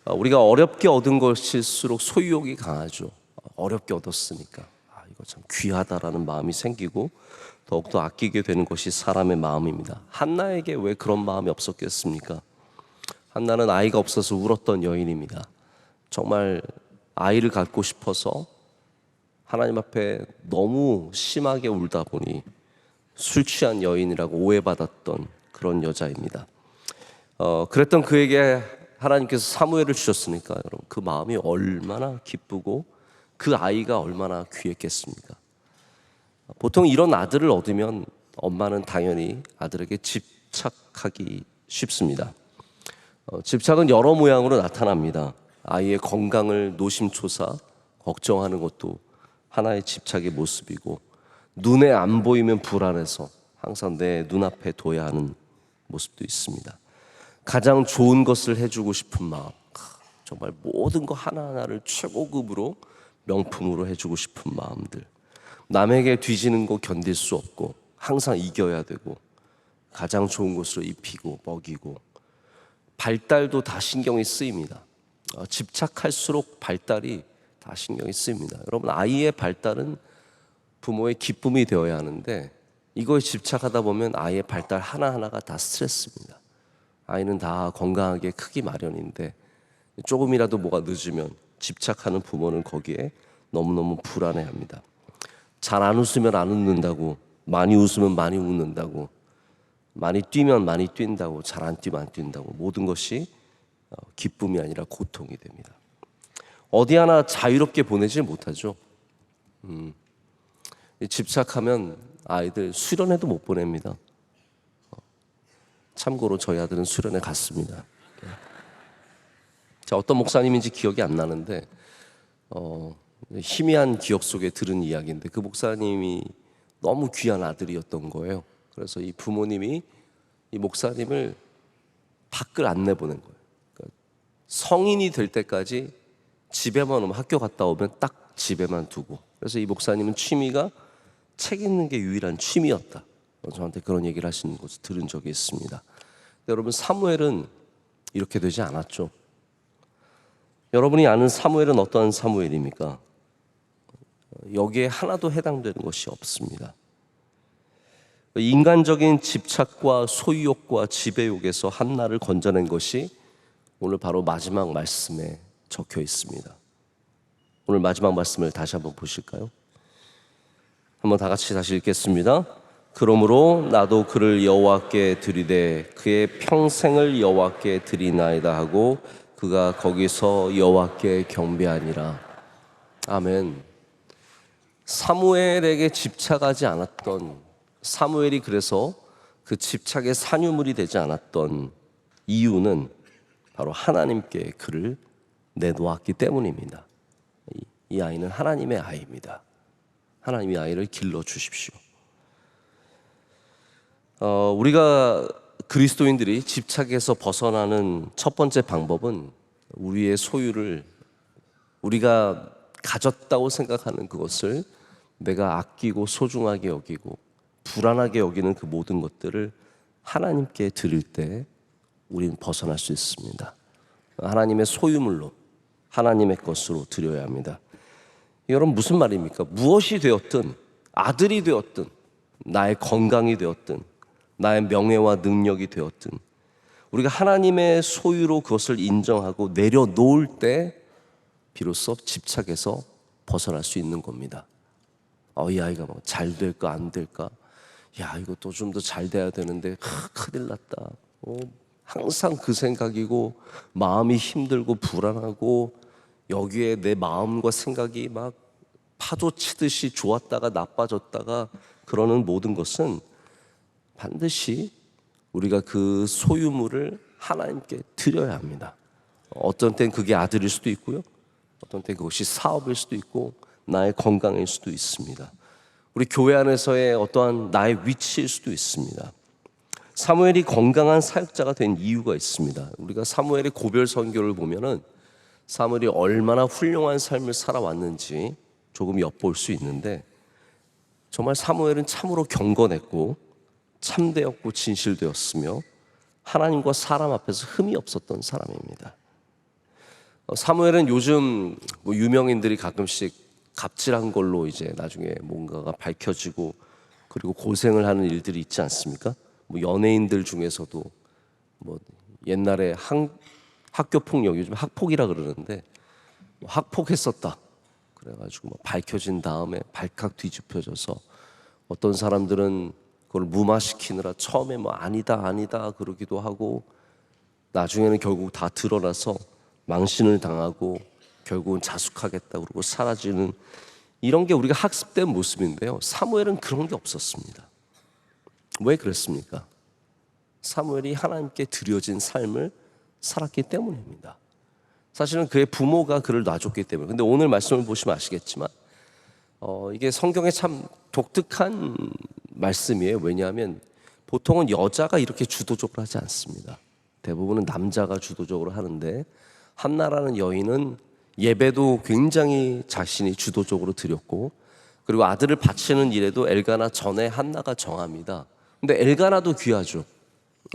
우리가 어렵게 얻은 것일수록 소유욕이 강하죠. 어렵게 얻었으니까 이거 참 귀하다라는 마음이 생기고 더욱더 아끼게 되는 것이 사람의 마음입니다. 한나에게 왜 그런 마음이 없었겠습니까? 한나는 아이가 없어서 울었던 여인입니다. 정말 아이를 갖고 싶어서 하나님 앞에 너무 심하게 울다 보니 술 취한 여인이라고 오해받았던 그런 여자입니다. 그랬던 그에게 하나님께서 사무엘을 주셨으니까 여러분, 그 마음이 얼마나 기쁘고 그 아이가 얼마나 귀했겠습니까? 보통 이런 아들을 얻으면 엄마는 당연히 아들에게 집착하기 쉽습니다. 집착은 여러 모양으로 나타납니다. 아이의 건강을 노심초사 걱정하는 것도 하나의 집착의 모습이고, 눈에 안 보이면 불안해서 항상 내 눈앞에 둬야 하는 모습도 있습니다. 가장 좋은 것을 해주고 싶은 마음, 정말 모든 거 하나하나를 최고급으로 명품으로 해주고 싶은 마음들, 남에게 뒤지는 거 견딜 수 없고 항상 이겨야 되고 가장 좋은 것으로 입히고 먹이고, 발달도 다 신경이 쓰입니다. 집착할수록 발달이 다 신경이 쓰입니다. 여러분, 아이의 발달은 부모의 기쁨이 되어야 하는데 이거에 집착하다 보면 아이의 발달 하나하나가 다 스트레스입니다. 아이는 다 건강하게 크기 마련인데 조금이라도 뭐가 늦으면 집착하는 부모는 거기에 너무너무 불안해합니다. 잘 안 웃으면 안 웃는다고, 많이 웃으면 많이 웃는다고, 많이 뛰면 많이 뛴다고, 잘 안 뛰면 안 뛴다고, 모든 것이 기쁨이 아니라 고통이 됩니다. 어디 하나 자유롭게 보내지 못하죠. 집착하면 아이들 수련회도 못 보냅니다. 참고로 저희 아들은 수련회 갔습니다. 어떤 목사님인지 기억이 안 나는데 희미한 기억 속에 들은 이야기인데, 그 목사님이 너무 귀한 아들이었던 거예요. 그래서 이 부모님이 이 목사님을 밖을 안 내보낸 거예요. 그러니까 성인이 될 때까지 집에만 오면, 학교 갔다 오면 딱 집에만 두고, 그래서 이 목사님은 취미가 책 읽는 게 유일한 취미였다. 저한테 그런 얘기를 하시는 것을 들은 적이 있습니다. 여러분, 사무엘은 이렇게 되지 않았죠. 여러분이 아는 사무엘은 어떠한 사무엘입니까? 여기에 하나도 해당되는 것이 없습니다. 인간적인 집착과 소유욕과 지배욕에서 한나를 건져낸 것이 오늘 바로 마지막 말씀에 적혀 있습니다. 오늘 마지막 말씀을 다시 한번 보실까요? 한번 다 같이 다시 읽겠습니다. 그러므로 나도 그를 여호와께 드리되 그의 평생을 여호와께 드리나이다 하고 그가 거기서 여호와께 경배하니라. 아멘. 사무엘에게 집착하지 않았던, 사무엘이 그래서 그 집착의 산유물이 되지 않았던 이유는 바로 하나님께 그를 내놓았기 때문입니다. 이 아이는 하나님의 아이입니다. 하나님이 아이를 길러 주십시오. 우리가 그리스도인들이 집착에서 벗어나는 첫 번째 방법은 우리의 소유를, 우리가 가졌다고 생각하는 그것을 내가 아끼고 소중하게 여기고 불안하게 여기는 그 모든 것들을 하나님께 드릴 때 우리는 벗어날 수 있습니다. 하나님의 소유물로, 하나님의 것으로 드려야 합니다. 여러분, 무슨 말입니까? 무엇이 되었든, 아들이 되었든, 나의 건강이 되었든, 나의 명예와 능력이 되었든, 우리가 하나님의 소유로 그것을 인정하고 내려놓을 때 비로소 집착에서 벗어날 수 있는 겁니다. 이 아이가 뭐 잘 될까 안 될까, 야 이것도 좀 더 잘 돼야 되는데 큰일 났다, 항상 그 생각이고 마음이 힘들고 불안하고 여기에 내 마음과 생각이 막 파도 치듯이 좋았다가 나빠졌다가 그러는 모든 것은 반드시 우리가 그 소유물을 하나님께 드려야 합니다. 어떤 땐 그게 아들일 수도 있고요, 어떤 땐 그것이 사업일 수도 있고 나의 건강일 수도 있습니다. 우리 교회 안에서의 어떠한 나의 위치일 수도 있습니다. 사무엘이 건강한 사역자가 된 이유가 있습니다. 우리가 사무엘의 고별 선교를 보면은 사무엘이 얼마나 훌륭한 삶을 살아왔는지 조금 엿볼 수 있는데, 정말 사무엘은 참으로 경건했고 참되었고 진실되었으며 하나님과 사람 앞에서 흠이 없었던 사람입니다. 사무엘은 요즘 뭐 유명인들이 가끔씩 갑질한 걸로 이제 나중에 뭔가가 밝혀지고 그리고 고생을 하는 일들이 있지 않습니까? 뭐 연예인들 중에서도 뭐 옛날에 학교 폭력, 요즘 학폭이라 그러는데 뭐 학폭했었다 그래가지고 뭐 밝혀진 다음에 발칵 뒤집혀져서 어떤 사람들은 그걸 무마시키느라 처음에 뭐 아니다 그러기도 하고 나중에는 결국 다 드러나서 망신을 당하고 결국은 자숙하겠다 그러고 사라지는 이런 게 우리가 학습된 모습인데요. 사무엘은 그런 게 없었습니다. 왜 그랬습니까? 사무엘이 하나님께 드려진 삶을 살았기 때문입니다. 사실은 그의 부모가 그를 놔줬기 때문에. 근데 오늘 말씀을 보시면 아시겠지만 이게 성경에 참 독특한 말씀이에요. 왜냐하면 보통은 여자가 이렇게 주도적으로 하지 않습니다. 대부분은 남자가 주도적으로 하는데 한나라는 여인은 예배도 굉장히 자신이 주도적으로 드렸고 그리고 아들을 바치는 일에도 엘가나 전에 한나가 정합니다. 근데 엘가나도 귀하죠.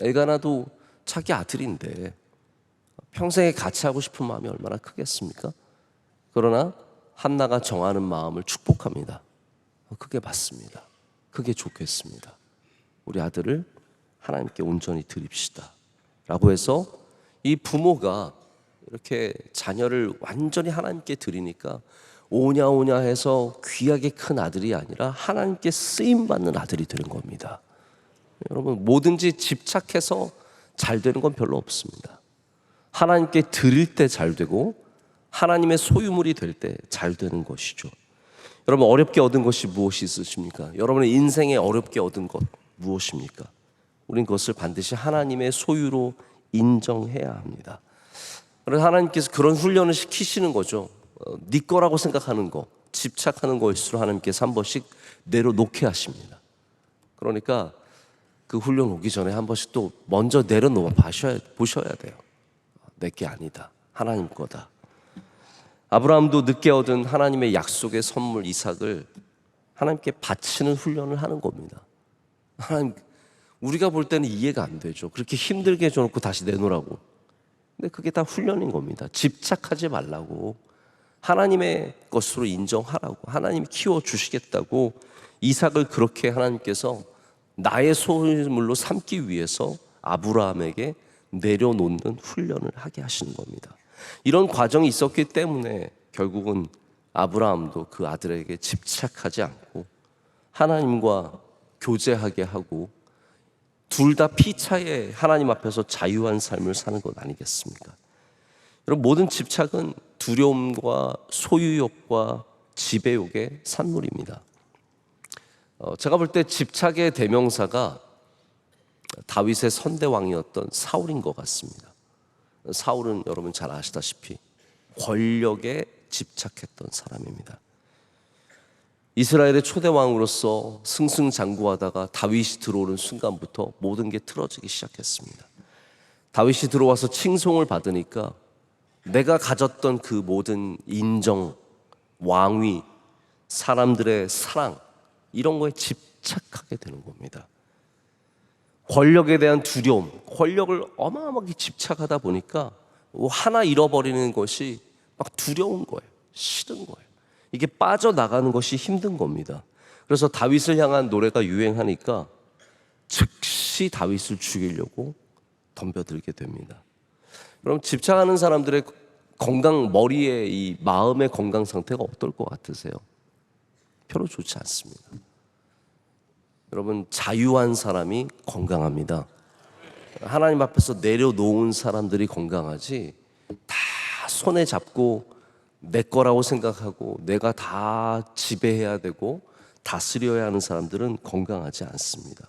엘가나도 자기 아들인데 평생에 같이 하고 싶은 마음이 얼마나 크겠습니까? 그러나 한나가 정하는 마음을 축복합니다. 그게 맞습니다. 그게 좋겠습니다. 우리 아들을 하나님께 온전히 드립시다 라고 해서 이 부모가 이렇게 자녀를 완전히 하나님께 드리니까 오냐 해서 귀하게 큰 아들이 아니라 하나님께 쓰임받는 아들이 되는 겁니다. 여러분 뭐든지 집착해서 잘 되는 건 별로 없습니다. 하나님께 드릴 때 잘 되고 하나님의 소유물이 될 때 잘 되는 것이죠. 여러분 어렵게 얻은 것이 무엇이 있으십니까? 여러분의 인생에 어렵게 얻은 것 무엇입니까? 우린 그것을 반드시 하나님의 소유로 인정해야 합니다. 그래서 하나님께서 그런 훈련을 시키시는 거죠. 네 거라고 생각하는 거, 집착하는 것일수록 하나님께서 한 번씩 내려놓게 하십니다. 그러니까 그 훈련 오기 전에 한 번씩 또 먼저 내려놓아 보셔야 돼요. 내게 아니다. 하나님 거다. 아브라함도 늦게 얻은 하나님의 약속의 선물 이삭을 하나님께 바치는 훈련을 하는 겁니다. 하나님, 우리가 볼 때는 이해가 안 되죠. 그렇게 힘들게 해줘놓고 다시 내놓으라고. 근데 그게 다 훈련인 겁니다. 집착하지 말라고, 하나님의 것으로 인정하라고, 하나님이 키워주시겠다고 이삭을 그렇게 하나님께서 나의 소유물로 삼기 위해서 아브라함에게 내려놓는 훈련을 하게 하시는 겁니다. 이런 과정이 있었기 때문에 결국은 아브라함도 그 아들에게 집착하지 않고 하나님과 교제하게 하고 둘 다 피차에 하나님 앞에서 자유한 삶을 사는 것 아니겠습니까? 여러분 모든 집착은 두려움과 소유욕과 지배욕의 산물입니다. 제가 볼 때 집착의 대명사가 다윗의 선대왕이었던 사울인 것 같습니다. 사울은 여러분 잘 아시다시피 권력에 집착했던 사람입니다. 이스라엘의 초대왕으로서 승승장구하다가 다윗이 들어오는 순간부터 모든 게 틀어지기 시작했습니다. 다윗이 들어와서 칭송을 받으니까 내가 가졌던 그 모든 인정, 왕위, 사람들의 사랑 이런 거에 집착하게 되는 겁니다. 권력에 대한 두려움, 권력을 어마어마하게 집착하다 보니까 하나 잃어버리는 것이 막 두려운 거예요. 싫은 거예요. 이게 빠져나가는 것이 힘든 겁니다. 그래서 다윗을 향한 노래가 유행하니까 즉시 다윗을 죽이려고 덤벼들게 됩니다. 그럼 집착하는 사람들의 머리의 이 마음의 건강 상태가 어떨 것 같으세요? 별로 좋지 않습니다. 여러분 자유한 사람이 건강합니다. 하나님 앞에서 내려놓은 사람들이 건강하지 다 손에 잡고 내 거라고 생각하고 내가 다 지배해야 되고 다스려야 하는 사람들은 건강하지 않습니다.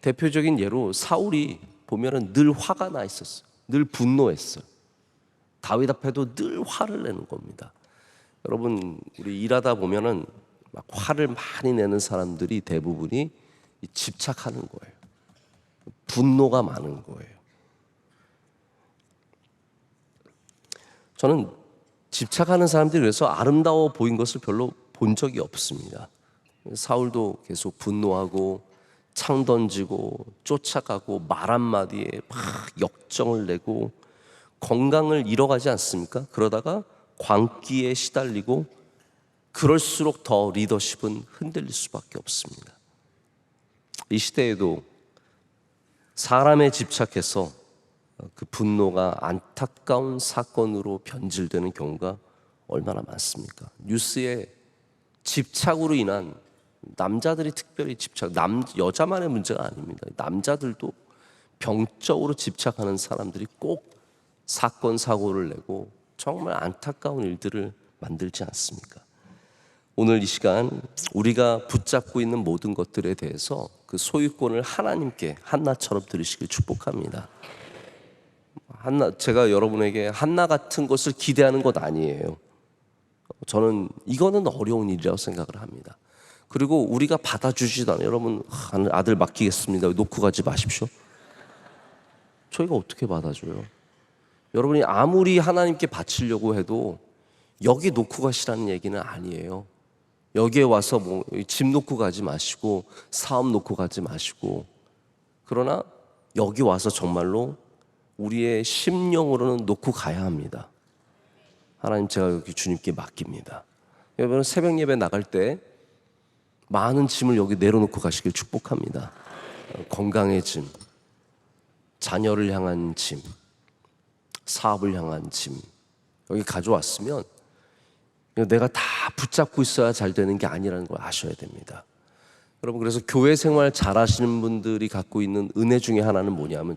대표적인 예로 사울이 보면은 늘 화가 나 있었어요. 늘 분노했어요. 다윗 앞에도 늘 화를 내는 겁니다. 여러분 우리 일하다 보면은 막 화를 많이 내는 사람들이 대부분이 집착하는 거예요. 분노가 많은 거예요. 저는 집착하는 사람들이 그래서 아름다워 보인 것을 별로 본 적이 없습니다. 사울도 계속 분노하고 창 던지고 쫓아가고 말 한마디에 막 역정을 내고 건강을 잃어가지 않습니까? 그러다가 광기에 시달리고 그럴수록 더 리더십은 흔들릴 수밖에 없습니다. 이 시대에도 사람에 집착해서 그 분노가 안타까운 사건으로 변질되는 경우가 얼마나 많습니까? 뉴스에 집착으로 인한, 남자들이 특별히 여자만의 문제가 아닙니다. 남자들도 병적으로 집착하는 사람들이 꼭 사건 사고를 내고 정말 안타까운 일들을 만들지 않습니까? 오늘 이 시간 우리가 붙잡고 있는 모든 것들에 대해서 그 소유권을 하나님께 한나처럼 드리시길 축복합니다. 제가 여러분에게 한나 같은 것을 기대하는 것 아니에요. 저는 이거는 어려운 일이라고 생각을 합니다. 그리고 우리가 받아주지도 않아요. 여러분, 아들 맡기겠습니다, 놓고 가지 마십시오. 저희가 어떻게 받아줘요? 여러분이 아무리 하나님께 바치려고 해도 여기 놓고 가시라는 얘기는 아니에요. 여기에 와서 뭐 집 놓고 가지 마시고 사업 놓고 가지 마시고, 그러나 여기 와서 정말로 우리의 심령으로는 놓고 가야 합니다. 하나님, 제가 여기 주님께 맡깁니다. 여러분, 새벽 예배 나갈 때 많은 짐을 여기 내려놓고 가시길 축복합니다. 건강의 짐, 자녀를 향한 짐, 사업을 향한 짐 여기 가져왔으면 내가 다 붙잡고 있어야 잘 되는 게 아니라는 걸 아셔야 됩니다. 여러분, 그래서 교회 생활 잘 하시는 분들이 갖고 있는 은혜 중에 하나는 뭐냐면,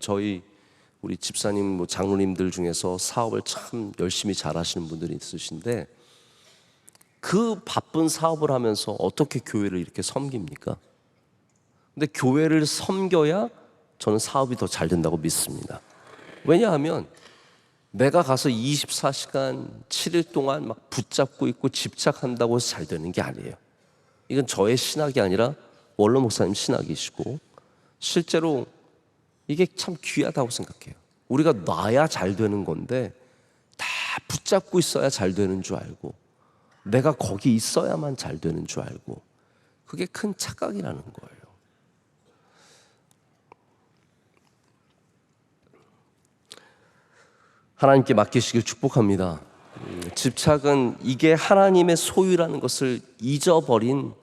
우리 집사님, 장로님들 중에서 사업을 참 열심히 잘 하시는 분들이 있으신데, 그 바쁜 사업을 하면서 어떻게 교회를 이렇게 섬깁니까? 근데 교회를 섬겨야 저는 사업이 더 잘 된다고 믿습니다. 왜냐하면 내가 가서 24시간 7일 동안 막 붙잡고 있고 집착한다고 해서 잘 되는 게 아니에요. 이건 저의 신학이 아니라 원로 목사님 신학이시고, 실제로 이게 참 귀하다고 생각해요. 우리가 놔야 잘 되는 건데 다 붙잡고 있어야 잘 되는 줄 알고, 내가 거기 있어야만 잘 되는 줄 알고, 그게 큰 착각이라는 거예요. 하나님께 맡기시길 축복합니다. 집착은 이게 하나님의 소유라는 것을 잊어버린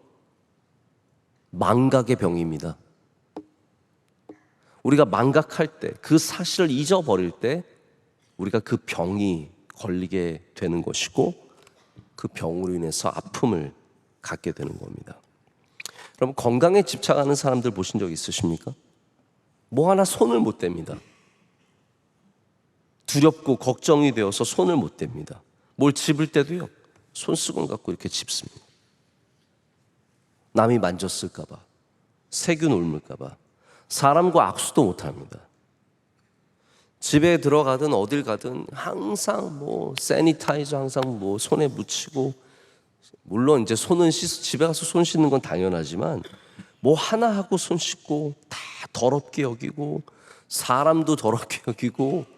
망각의 병입니다. 우리가 망각할 때, 그 사실을 잊어버릴 때 우리가 그 병이 걸리게 되는 것이고, 그 병으로 인해서 아픔을 갖게 되는 겁니다. 여러분, 건강에 집착하는 사람들 보신 적 있으십니까? 뭐 하나 손을 못 댑니다. 두렵고 걱정이 되어서 손을 못 댑니다. 뭘 집을 때도요, 손수건 갖고 이렇게 집습니다. 남이 만졌을까봐, 세균 옮을까봐, 사람과 악수도 못 합니다. 집에 들어가든 어딜 가든 항상 세니타이저 항상 손에 묻히고, 물론 이제 집에 가서 손 씻는 건 당연하지만 하나 하고 손 씻고 다 더럽게 여기고, 사람도 더럽게 여기고,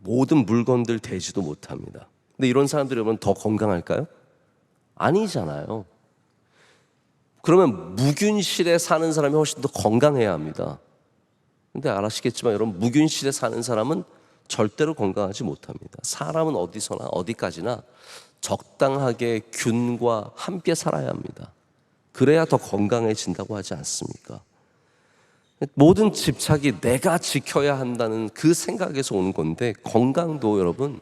모든 물건들 대지도 못합니다. 근데 이런 사람들이 여러분 더 건강할까요? 아니잖아요. 그러면 무균실에 사는 사람이 훨씬 더 건강해야 합니다. 근데 아시겠지만 여러분, 무균실에 사는 사람은 절대로 건강하지 못합니다. 사람은 어디서나 어디까지나 적당하게 균과 함께 살아야 합니다. 그래야 더 건강해진다고 하지 않습니까? 모든 집착이 내가 지켜야 한다는 그 생각에서 오는 건데, 건강도 여러분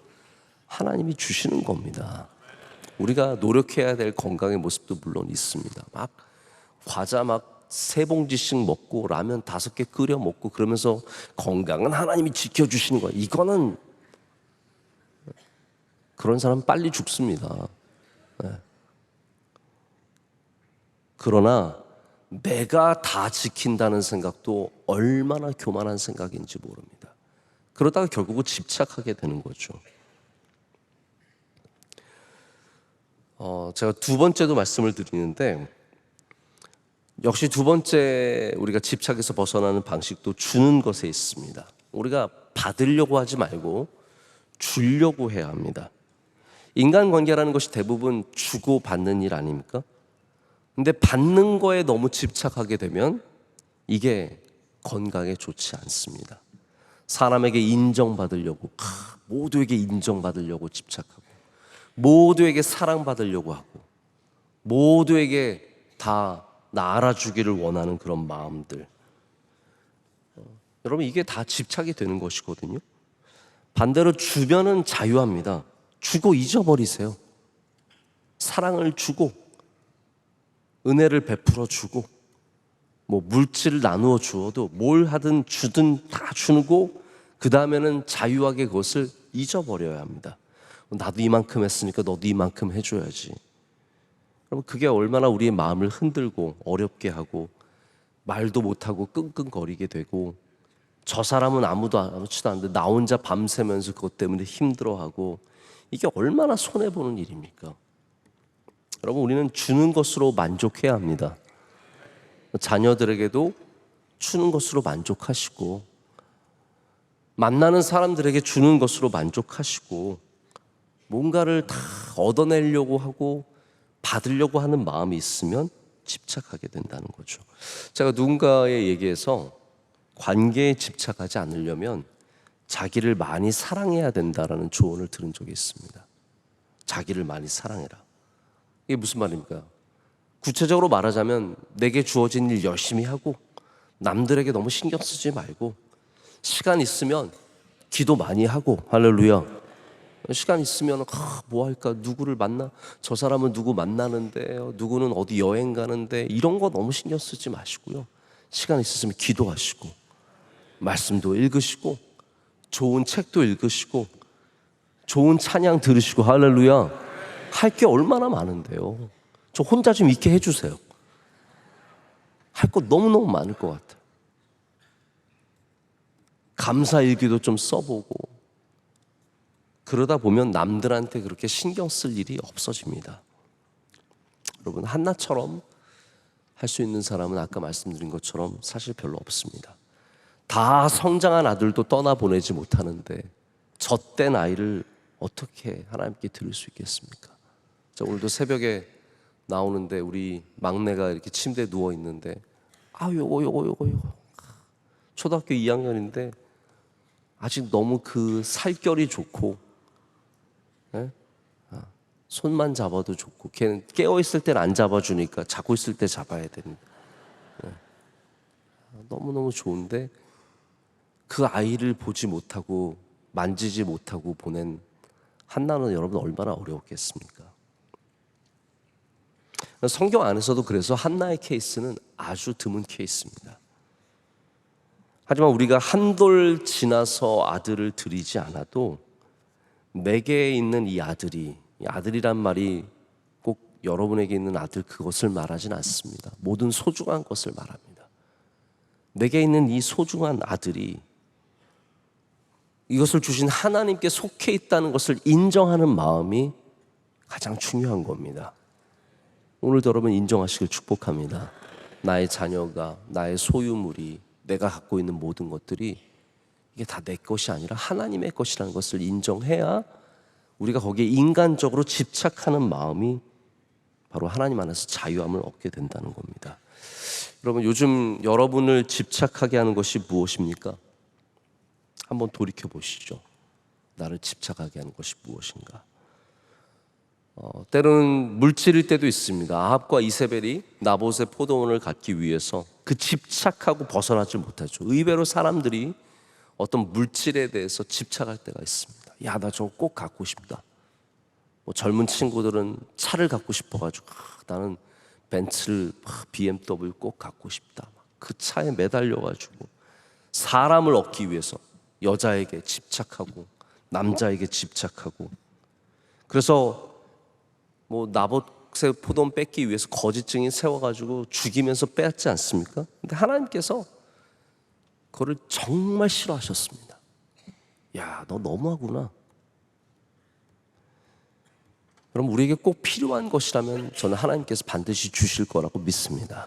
하나님이 주시는 겁니다. 우리가 노력해야 될 건강의 모습도 물론 있습니다. 과자 3봉지씩 먹고 라면 5개 끓여 먹고 그러면서 건강은 하나님이 지켜주시는 거야, 이거는 그런 사람은 빨리 죽습니다. 그러나 내가 다 지킨다는 생각도 얼마나 교만한 생각인지 모릅니다. 그러다가 결국은 집착하게 되는 거죠. 제가 두 번째도 말씀을 드리는데, 역시 두 번째 우리가 집착에서 벗어나는 방식도 주는 것에 있습니다. 우리가 받으려고 하지 말고 주려고 해야 합니다. 인간관계라는 것이 대부분 주고 받는 일 아닙니까? 근데 받는 거에 너무 집착하게 되면 이게 건강에 좋지 않습니다. 사람에게 인정받으려고, 모두에게 인정받으려고 집착하고, 모두에게 사랑받으려고 하고, 모두에게 다 나 알아주기를 원하는 그런 마음들. 여러분, 이게 다 집착이 되는 것이거든요. 반대로 주면은 자유합니다. 주고 잊어버리세요. 사랑을 주고, 은혜를 베풀어 주고, 뭐 물질을 나누어 주어도 뭘 하든 주든 다 주고, 그 다음에는 자유하게 그것을 잊어버려야 합니다. 나도 이만큼 했으니까 너도 이만큼 해줘야지. 여러분, 그게 얼마나 우리의 마음을 흔들고 어렵게 하고, 말도 못하고 끙끙거리게 되고, 저 사람은 아무렇지도 않은데 나 혼자 밤새면서 그것 때문에 힘들어하고, 이게 얼마나 손해보는 일입니까? 여러분, 우리는 주는 것으로 만족해야 합니다. 자녀들에게도 주는 것으로 만족하시고, 만나는 사람들에게 주는 것으로 만족하시고, 뭔가를 다 얻어내려고 하고 받으려고 하는 마음이 있으면 집착하게 된다는 거죠. 제가 누군가의 얘기에서 관계에 집착하지 않으려면 자기를 많이 사랑해야 된다라는 조언을 들은 적이 있습니다. 자기를 많이 사랑해라. 이게 무슨 말입니까? 구체적으로 말하자면 내게 주어진 일 열심히 하고, 남들에게 너무 신경 쓰지 말고, 시간 있으면 기도 많이 하고, 할렐루야. 시간 있으면 뭐 할까, 누구를 만나, 저 사람은 누구 만나는데, 누구는 어디 여행 가는데, 이런 거 너무 신경 쓰지 마시고요. 시간 있으시면 기도하시고, 말씀도 읽으시고, 좋은 책도 읽으시고, 좋은 찬양 들으시고, 할렐루야. 할 게 얼마나 많은데요. 저 혼자 좀 있게 해주세요. 할 거 너무너무 많을 것 같아요. 감사일기도 좀 써보고, 그러다 보면 남들한테 그렇게 신경 쓸 일이 없어집니다. 여러분, 한나처럼 할 수 있는 사람은 아까 말씀드린 것처럼 사실 별로 없습니다. 다 성장한 아들도 떠나보내지 못하는데 젖된 아이를 어떻게 하나님께 드릴 수 있겠습니까? 자, 오늘도 새벽에 나오는데 우리 막내가 이렇게 침대에 누워 있는데, 요거 초등학교 2학년인데 아직 너무 그 살결이 좋고, 손만 잡아도 좋고, 걔는 깨어있을 때는 안 잡아주니까 자고 있을 때 잡아야 됩니다. 너무너무 좋은데 그 아이를 보지 못하고 만지지 못하고 보낸 한나는 여러분 얼마나 어려웠겠습니까? 성경 안에서도 그래서 한나의 케이스는 아주 드문 케이스입니다. 하지만 우리가 한돌 지나서 아들을 드리지 않아도 내게 있는 이 아들이, 이 아들이란 말이 꼭 여러분에게 있는 아들 그것을 말하진 않습니다. 모든 소중한 것을 말합니다. 내게 있는 이 소중한 아들이 이것을 주신 하나님께 속해 있다는 것을 인정하는 마음이 가장 중요한 겁니다. 오늘도 여러분 인정하시길 축복합니다. 나의 자녀가, 나의 소유물이, 내가 갖고 있는 모든 것들이 이게 다 내 것이 아니라 하나님의 것이라는 것을 인정해야 우리가 거기에 인간적으로 집착하는 마음이 바로 하나님 안에서 자유함을 얻게 된다는 겁니다. 여러분, 요즘 여러분을 집착하게 하는 것이 무엇입니까? 한번 돌이켜 보시죠. 나를 집착하게 하는 것이 무엇인가? 때로는 물질일 때도 있습니다. 아합과 이세벨이 나봇의 포도원을 갖기 위해서 그 집착하고 벗어나지 못하죠. 의외로 사람들이 어떤 물질에 대해서 집착할 때가 있습니다. 야, 나 저거 꼭 갖고 싶다. 뭐 젊은 친구들은 차를 갖고 싶어가지고 나는 벤츠를, BMW 꼭 갖고 싶다. 그 차에 매달려가지고 사람을 얻기 위해서 여자에게 집착하고 남자에게 집착하고, 그래서 뭐 나봇의 포도원 뺏기 위해서 거짓 증인 세워가지고 죽이면서 뺐지 않습니까? 근데 하나님께서 그거를 정말 싫어하셨습니다. 야, 너 너무하구나. 그럼 우리에게 꼭 필요한 것이라면 저는 하나님께서 반드시 주실 거라고 믿습니다.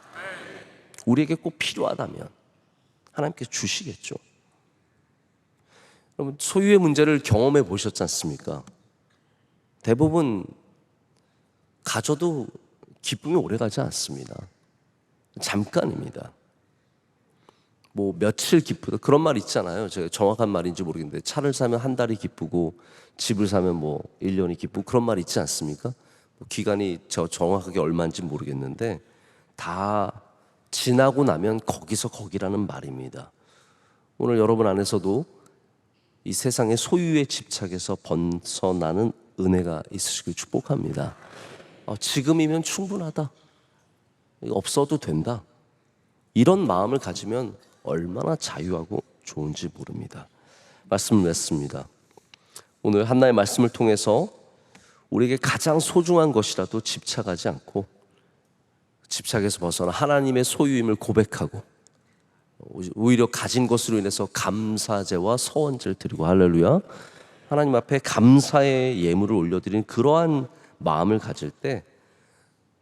우리에게 꼭 필요하다면 하나님께서 주시겠죠. 여러분, 소유의 문제를 경험해 보셨지 않습니까? 대부분 가져도 기쁨이 오래가지 않습니다. 잠깐입니다. 뭐 며칠 기쁘다 그런 말 있잖아요. 제가 정확한 말인지 모르겠는데 차를 사면 한 달이 기쁘고 집을 사면 뭐 1년이 기쁘고 그런 말 있지 않습니까? 뭐 기간이 저 정확하게 얼마인지 모르겠는데 다 지나고 나면 거기서 거기라는 말입니다. 오늘 여러분 안에서도 이 세상의 소유에 집착해서 벗어나는 은혜가 있으시길 축복합니다. 지금이면 충분하다. 없어도 된다. 이런 마음을 가지면 얼마나 자유하고 좋은지 모릅니다. 말씀을 맺습니다. 오늘 한나의 말씀을 통해서 우리에게 가장 소중한 것이라도 집착하지 않고 집착에서 벗어나 하나님의 소유임을 고백하고 오히려 가진 것으로 인해서 감사제와 서원제를 드리고 할렐루야 하나님 앞에 감사의 예물을 올려드리는 그러한 마음을 가질 때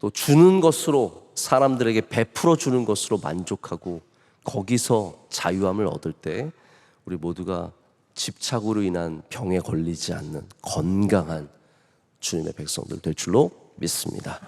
또 주는 것으로 사람들에게 베풀어 주는 것으로 만족하고 거기서 자유함을 얻을 때 우리 모두가 집착으로 인한 병에 걸리지 않는 건강한 주님의 백성들 될 줄로 믿습니다.